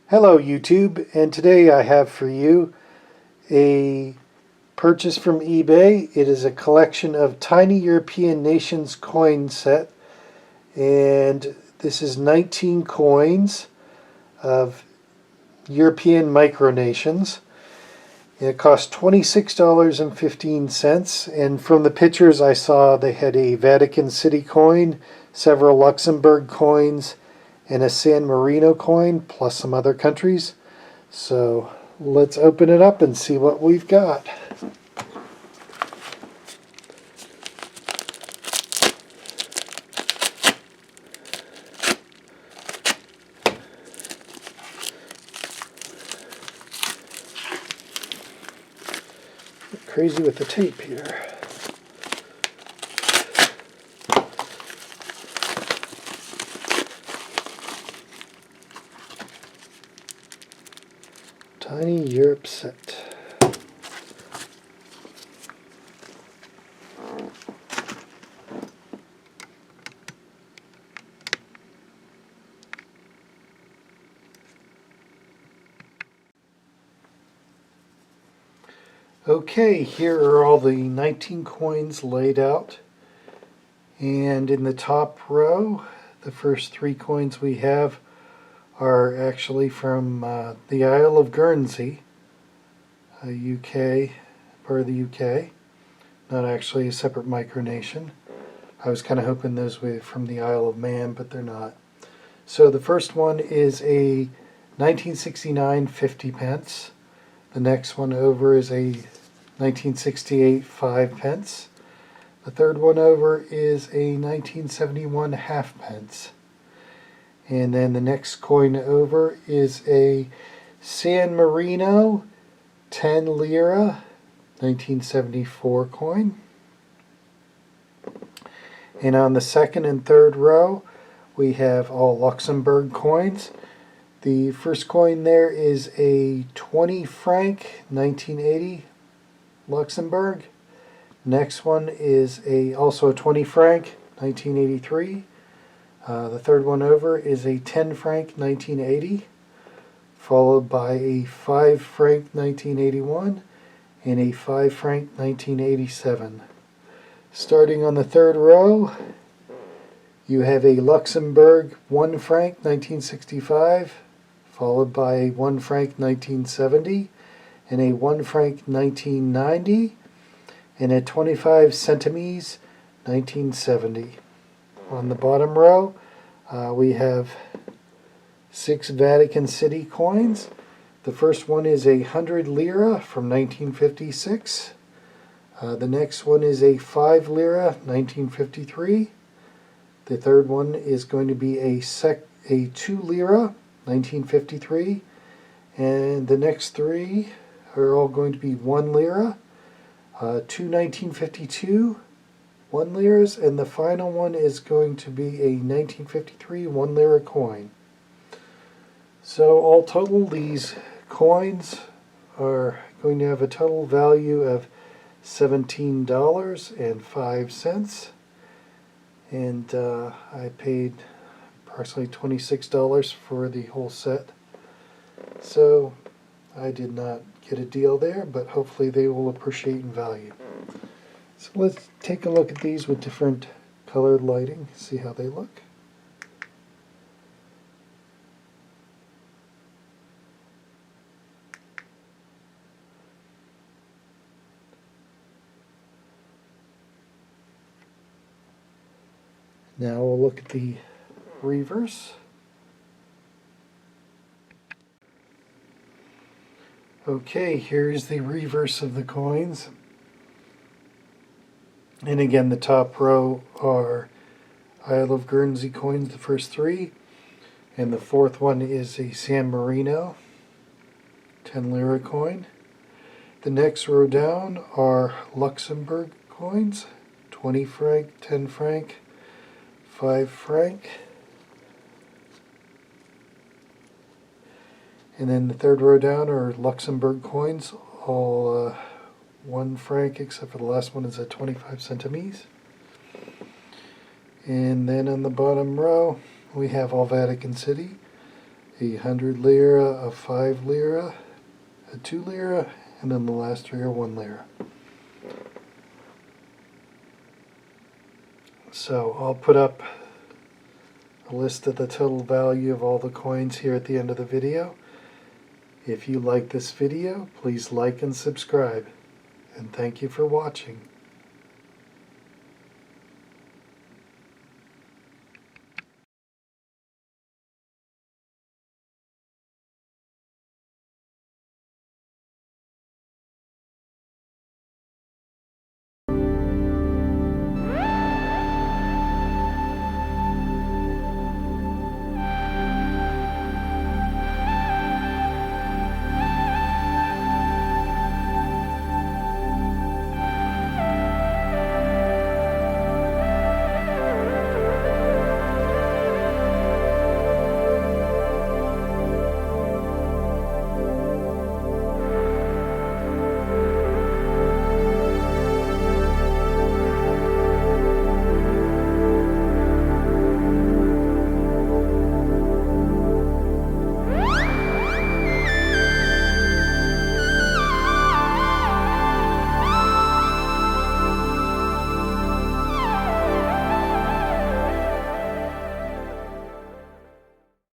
Hello YouTube, and today I have for you a purchase from eBay. It is a collection of Tiny European Nations coin set, and this is 19 coins of European micronations. It cost $26.15, and from the pictures I saw they had a Vatican City coin, several Luxembourg coins, and a San Marino coin, plus some other countries. So let's open it up and see what we've got. Crazy with the tape here. Tiny Europe set. Okay, here are all the 19 coins laid out. And in the top row, the first 3 coins we have are actually from the Isle of Guernsey, UK, part of the UK, not actually a separate micronation. I was kind of hoping those were from the Isle of Man, but they're not. So the first one is a 1969 50 pence. The next one over is a 1968 5 pence. The third one over is a 1971 half pence. And then the next coin over is a San Marino 10 lira 1974 coin. And on the second and third row we have all Luxembourg coins. The first coin there is a 20 franc 1980 Luxembourg. Next one is also a 20 franc 1983. The third one over is a 10 franc 1980, followed by a 5 franc 1981 and a 5 franc 1987. Starting on the third row, you have a Luxembourg 1 franc 1965, followed by a 1 franc 1970 and a 1 franc 1990 and a 25 centimes 1970. On the bottom row, we have 6 Vatican City coins. The first one is a 100 lira from 1956. The next one is a 5 lira 1953. The third one is going to be a 2 lira 1953. And the next 3 are all going to be 1 lira, 2 1952 1 liras, and the final one is going to be a 1953 1 lira coin. So all total, these coins are going to have a total value of $17.05, and I paid approximately $26 for the whole set. So I did not get a deal there, but hopefully they will appreciate in value. So let's take a look at these with different colored lighting, see how they look. Now we'll look at the reverse. Okay, here's the reverse of the coins. And again, the top row are Isle of Guernsey coins, the first 3. And the fourth one is a San Marino 10 lira coin. The next row down are Luxembourg coins, 20 franc, 10 franc, 5 franc. And then the third row down are Luxembourg coins, all 1 franc, except for the last one is a 25 centimes. And then on the bottom row we have all Vatican City. a 100 lira, a 5 lira, a 2 lira, and then the last three are 1 lira. So I'll put up a list of the total value of all the coins here at the end of the video. If you like this video, please like and subscribe. And thank you for watching.